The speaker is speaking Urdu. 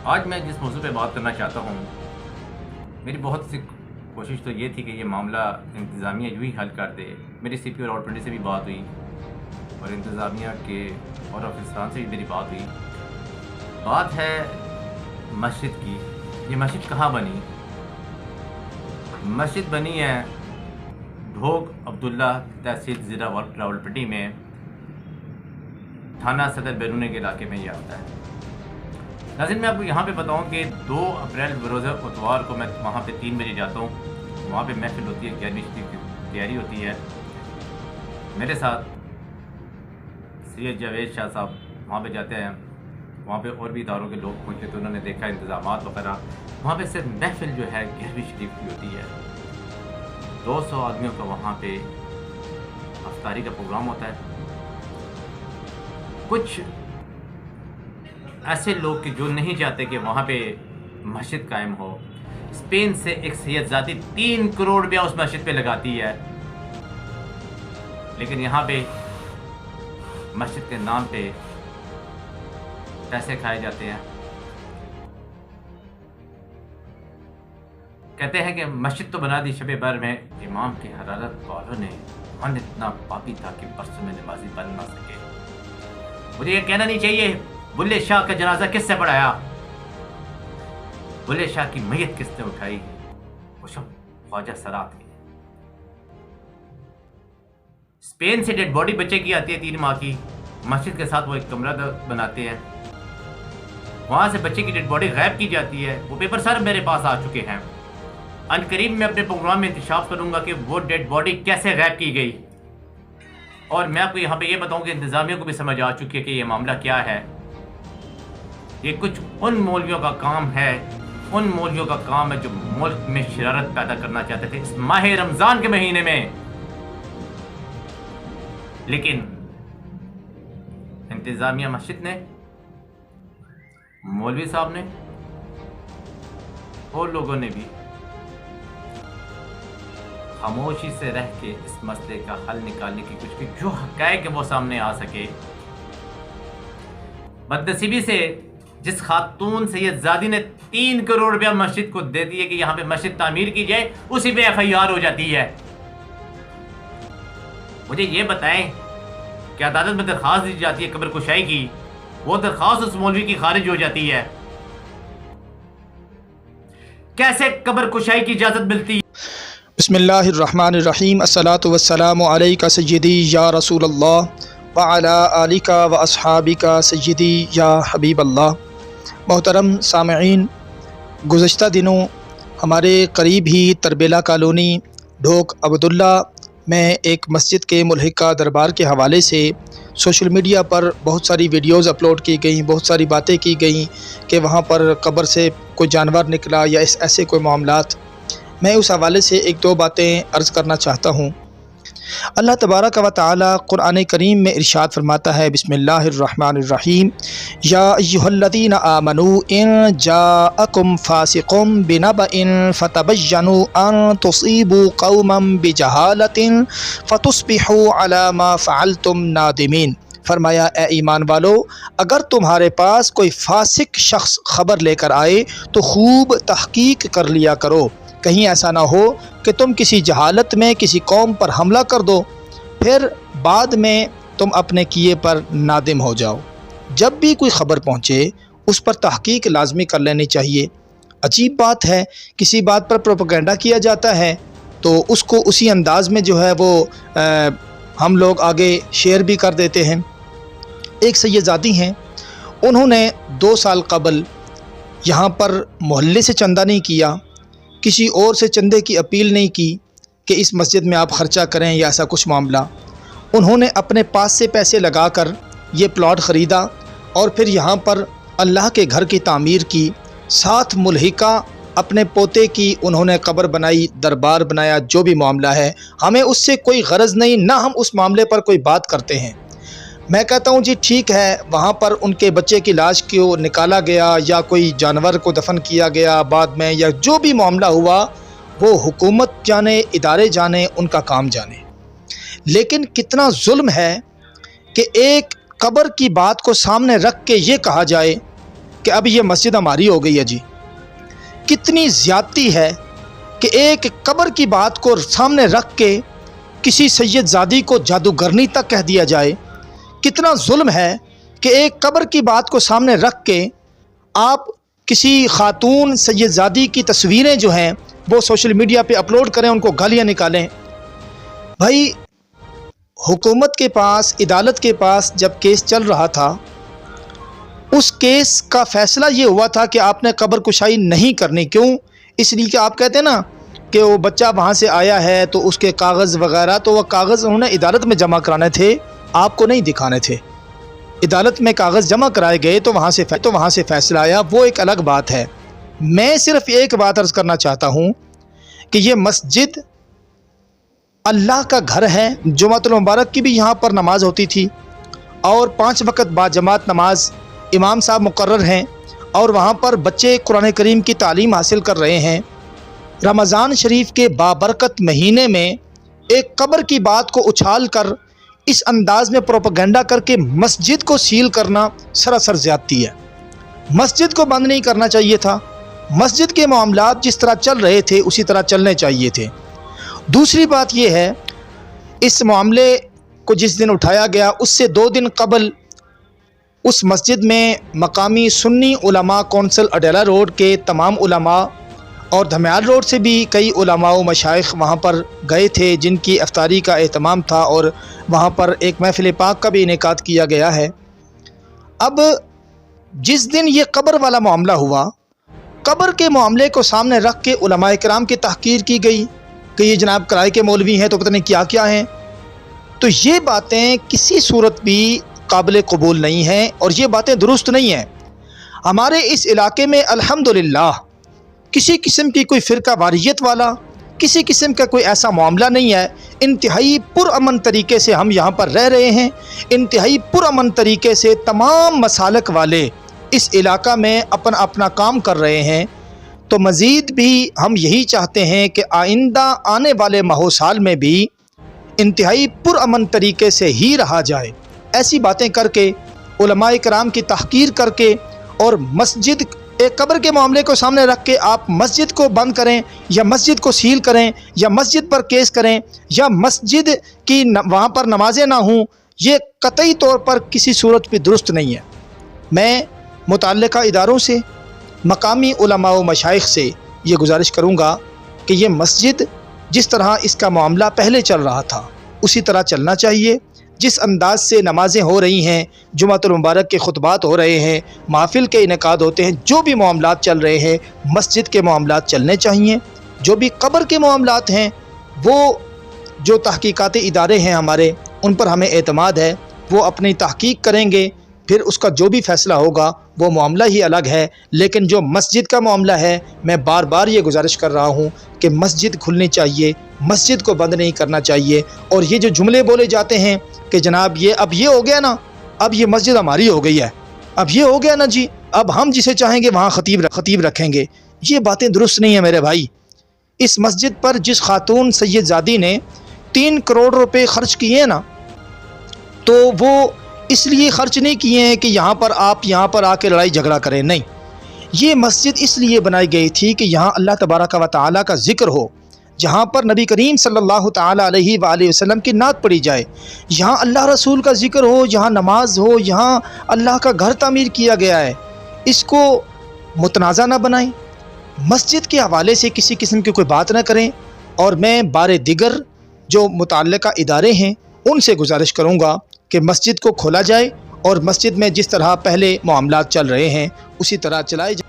آج میں جس موضوع پہ بات کرنا چاہتا ہوں، میری بہت سی کوشش تو یہ تھی کہ یہ معاملہ انتظامیہ یوں ہی حل کر دے۔ میری سی پی اور راولپنڈی سے بھی بات ہوئی اور انتظامیہ کے اور افسران سے بھی میری بات ہوئی۔ بات ہے مسجد کی۔ یہ مسجد کہاں بنی؟ مسجد بنی ہے ڈھوک عبداللہ تحصیل ضلع راولپنڈی میں، تھانہ صدر بیرون کے علاقے میں یہ آتا ہے۔ ناظرین، میں آپ کو یہاں پہ بتاؤں کہ 2 اپریل بروز اتوار کو میں وہاں پہ 3 بجے جاتا ہوں۔ وہاں پہ محفل ہوتی ہے، 11ویں شریف کی تیاری ہوتی ہے۔ میرے ساتھ سید جاوید شاہ صاحب وہاں پہ جاتے ہیں۔ وہاں پہ اور بھی اداروں کے لوگ پہنچے تو انہوں نے دیکھا انتظامات وغیرہ۔ وہاں پہ صرف محفل جو ہے 11ویں شریف کی ہوتی ہے۔ 200 آدمیوں کا وہاں پہ افطاری کا پروگرام ہوتا ہے۔ کچھ ایسے لوگ کہ جو نہیں چاہتے کہ وہاں پہ مسجد قائم ہو، اسپین سے ایک سید ذاتی 3 کروڑ روپیہ اس مسجد پہ لگاتی ہے، لیکن یہاں پہ مسجد کے نام پہ پیسے کھائے جاتے ہیں۔ کہتے ہیں کہ مسجد تو بنا دی شب بر میں، امام کی حرارت والوں نے من اتنا پاپی تھا کہ برسوں میں نمازی بن نہ سکے۔ مجھے یہ کہنا نہیں چاہیے بلے شاہ کا جنازہ کس سے پڑھایا، بلے شاہ کی میت کس نے اٹھائی؟ وہ سب خواجہ سرا تھے۔ اسپین سے ڈیڈ باڈی بچے کی آتی ہے 3 ماہ کی، مسجد کے ساتھ وہ ایک کمرہ بناتے ہیں، وہاں سے بچے کی ڈیڈ باڈی غائب کی جاتی ہے۔ وہ پیپر سر میرے پاس آ چکے ہیں۔ ان قریب میں اپنے پروگرام میں انکشاف کروں گا کہ وہ ڈیڈ باڈی کیسے غائب کی گئی، اور میں آپ کو یہاں پہ یہ بتاؤں کہ انتظامیہ کو بھی سمجھ آ چکی ہے کہ یہ معاملہ کیا ہے۔ یہ کچھ ان مولویوں کا کام ہے، ان مولویوں کا کام ہے جو ملک میں شرارت پیدا کرنا چاہتے تھے اس ماہ رمضان کے مہینے میں، لیکن انتظامیہ مسجد نے، مولوی صاحب نے اور لوگوں نے بھی خاموشی سے رہ کے اس مسئلے کا حل نکالنے کی کوشش کی، جو حقائق وہ سامنے آ سکے۔ بدنصیبی سے جس خاتون سید زادی نے 3 کروڑ روپیہ مسجد کو دے دیے کہ یہاں پہ مسجد تعمیر کی جائے، اسی پہ FIR ہو جاتی ہے۔ مجھے یہ بتائیں کہ عدالت میں درخواست دی جاتی ہے قبر کشائی کی، وہ درخواست اس مولوی کی خارج ہو جاتی ہے، کیسے قبر کشائی کی اجازت ملتی ہے؟ بسم اللہ الرحمن الرحیم۔ الصلاۃ والسلام علیک سیدی یا رسول اللہ وعلی آلک و اصحابک سیدی یا حبیب اللہ۔ محترم سامعین، گزشتہ دنوں ہمارے قریب ہی تربیلا کالونی ڈھوک عبداللہ میں ایک مسجد کے ملحقہ دربار کے حوالے سے سوشل میڈیا پر بہت ساری ویڈیوز اپلوڈ کی گئیں، بہت ساری باتیں کی گئیں کہ وہاں پر قبر سے کوئی جانور نکلا یا ایسے کوئی معاملات۔ میں اس حوالے سے 1-2 باتیں عرض کرنا چاہتا ہوں۔ اللہ تبارک و تعالی قرآن کریم میں ارشاد فرماتا ہے، بسم اللہ الرحمن الرحیم، یا ایھا الذین آمنوا ان جاءکم فاسق بنبأ فتبینوا ان تصیبوا قوما بجہالۃ فتصبحوا علی ما فعلتم نادمین۔ فرمایا، اے ایمان والو، اگر تمہارے پاس کوئی فاسق شخص خبر لے کر آئے تو خوب تحقیق کر لیا کرو، کہیں ایسا نہ ہو کہ تم کسی جہالت میں کسی قوم پر حملہ کر دو، پھر بعد میں تم اپنے کیے پر نادم ہو جاؤ۔ جب بھی کوئی خبر پہنچے اس پر تحقیق لازمی کر لینی چاہیے۔ عجیب بات ہے، کسی بات پر پروپیگنڈا کیا جاتا ہے تو اس کو اسی انداز میں جو ہے وہ ہم لوگ آگے شیئر بھی کر دیتے ہیں۔ ایک سیدزادی ہیں، انہوں نے 2 سال قبل یہاں پر محلے سے چندہ نہیں کیا، کسی اور سے چندے کی اپیل نہیں کی کہ اس مسجد میں آپ خرچہ کریں یا ایسا کچھ معاملہ۔ انہوں نے اپنے پاس سے پیسے لگا کر یہ پلاٹ خریدا اور پھر یہاں پر اللہ کے گھر کی تعمیر کی، ساتھ ملحقہ اپنے پوتے کی انہوں نے قبر بنائی، دربار بنایا۔ جو بھی معاملہ ہے ہمیں اس سے کوئی غرض نہیں، نہ ہم اس معاملے پر کوئی بات کرتے ہیں۔ میں کہتا ہوں جی ٹھیک ہے، وہاں پر ان کے بچے کی لاش کو نکالا گیا یا کوئی جانور کو دفن کیا گیا بعد میں، یا جو بھی معاملہ ہوا وہ حکومت جانے، ادارے جانے، ان کا کام جانے۔ لیکن کتنا ظلم ہے کہ ایک قبر کی بات کو سامنے رکھ کے یہ کہا جائے کہ اب یہ مسجد ہماری ہو گئی ہے جی۔ کتنی زیادتی ہے کہ ایک قبر کی بات کو سامنے رکھ کے کسی سید زادی کو جادوگرنی تک کہہ دیا جائے۔ کتنا ظلم ہے کہ ایک قبر کی بات کو سامنے رکھ کے آپ کسی خاتون سید زادی کی تصویریں جو ہیں وہ سوشل میڈیا پہ اپلوڈ کریں، ان کو گالیاں نکالیں۔ بھائی حکومت کے پاس، عدالت کے پاس جب کیس چل رہا تھا، اس کیس کا فیصلہ یہ ہوا تھا کہ آپ نے قبر کشائی نہیں کرنی۔ کیوں؟ اس لیے کہ آپ کہتے ہیں نا کہ وہ بچہ وہاں سے آیا ہے تو اس کے کاغذ وغیرہ، تو وہ کاغذ انہوں نے عدالت میں جمع کرانے تھے، آپ کو نہیں دکھانے تھے۔ عدالت میں کاغذ جمع کرائے گئے تو وہاں سے فیصلہ آیا، وہ ایک الگ بات ہے۔ میں صرف ایک بات عرض کرنا چاہتا ہوں کہ یہ مسجد اللہ کا گھر ہے۔ جمعۃ المبارک کی بھی یہاں پر نماز ہوتی تھی، اور 5 وقت با جماعت نماز امام صاحب مقرر ہیں، اور وہاں پر بچے قرآن کریم کی تعلیم حاصل کر رہے ہیں۔ رمضان شریف کے بابرکت مہینے میں ایک قبر کی بات کو اچھال کر اس انداز میں پروپیگنڈا کر کے مسجد کو سیل کرنا سراسر زیادتی ہے۔ مسجد کو بند نہیں کرنا چاہیے تھا۔ مسجد کے معاملات جس طرح چل رہے تھے اسی طرح چلنے چاہیے تھے۔ دوسری بات یہ ہے، اس معاملے کو جس دن اٹھایا گیا اس سے 2 دن قبل اس مسجد میں مقامی سنی علماء کونسل اڈیلا روڈ کے تمام علماء اور دھمیال روڈ سے بھی کئی علماء و مشائخ وہاں پر گئے تھے، جن کی افطاری کا اہتمام تھا، اور وہاں پر ایک محفل پاک کا بھی انعقاد کیا گیا ہے۔ اب جس دن یہ قبر والا معاملہ ہوا، قبر کے معاملے کو سامنے رکھ کے علماء کرام کی تحقیر کی گئی کہ یہ جناب کرائے کے مولوی ہیں تو پتہ نہیں کیا کیا ہیں۔ تو یہ باتیں کسی صورت بھی قابل قبول نہیں ہیں، اور یہ باتیں درست نہیں ہیں۔ ہمارے اس علاقے میں الحمدللہ کسی قسم کی کوئی فرقہ واریت والا، کسی قسم کا کوئی ایسا معاملہ نہیں ہے۔ انتہائی پرامن طریقے سے ہم یہاں پر رہ رہے ہیں، انتہائی پرامن طریقے سے تمام مسالک والے اس علاقہ میں اپنا کام کر رہے ہیں۔ تو مزید بھی ہم یہی چاہتے ہیں کہ آئندہ آنے والے ماہ سال میں بھی انتہائی پرامن طریقے سے ہی رہا جائے۔ ایسی باتیں کر کے، علماء کرام کی تحقیر کر کے، اور مسجد ایک قبر کے معاملے کو سامنے رکھ کے آپ مسجد کو بند کریں، یا مسجد کو سیل کریں، یا مسجد پر کیس کریں، یا مسجد کی وہاں پر نمازیں نہ ہوں، یہ قطعی طور پر کسی صورت بھی درست نہیں ہے۔ میں متعلقہ اداروں سے، مقامی علماء و مشائخ سے یہ گزارش کروں گا کہ یہ مسجد جس طرح اس کا معاملہ پہلے چل رہا تھا اسی طرح چلنا چاہیے۔ جس انداز سے نمازیں ہو رہی ہیں، جمعۃ المبارک کے خطبات ہو رہے ہیں، محافل کے انعقاد ہوتے ہیں، جو بھی معاملات چل رہے ہیں مسجد کے معاملات چلنے چاہیے۔ جو بھی قبر کے معاملات ہیں، وہ جو تحقیقاتی ادارے ہیں ہمارے، ان پر ہمیں اعتماد ہے، وہ اپنی تحقیق کریں گے، پھر اس کا جو بھی فیصلہ ہوگا وہ معاملہ ہی الگ ہے۔ لیکن جو مسجد کا معاملہ ہے، میں بار بار یہ گزارش کر رہا ہوں کہ مسجد کھلنی چاہیے، مسجد کو بند نہیں کرنا چاہیے۔ اور یہ جو جملے بولے جاتے ہیں کہ جناب اب یہ ہو گیا نا، اب یہ مسجد ہماری ہو گئی ہے، اب یہ ہو گیا نا جی، اب ہم جسے چاہیں گے وہاں خطیب رکھیں گے، یہ باتیں درست نہیں ہیں میرے بھائی۔ اس مسجد پر جس خاتون سید زادی نے 3 کروڑ روپے خرچ کیے ہیں نا، تو وہ اس لیے خرچ نہیں کیے ہیں کہ یہاں پر آ کے لڑائی جھگڑا کریں، نہیں۔ یہ مسجد اس لیے بنائی گئی تھی کہ یہاں اللہ تبارک و تعالیٰ کا ذکر ہو، جہاں پر نبی کریم صلی اللہ تعالیٰ علیہ وآلہ وسلم کی نعت پڑھی جائے، یہاں اللہ رسول کا ذکر ہو، یہاں نماز ہو، یہاں اللہ کا گھر تعمیر کیا گیا ہے۔ اس کو متنازع نہ بنائیں، مسجد کے حوالے سے کسی قسم کی کوئی بات نہ کریں۔ اور میں بار دیگر جو متعلقہ ادارے ہیں ان سے گزارش کروں گا کہ مسجد کو کھولا جائے، اور مسجد میں جس طرح پہلے معاملات چل رہے ہیں اسی طرح چلائے جائے۔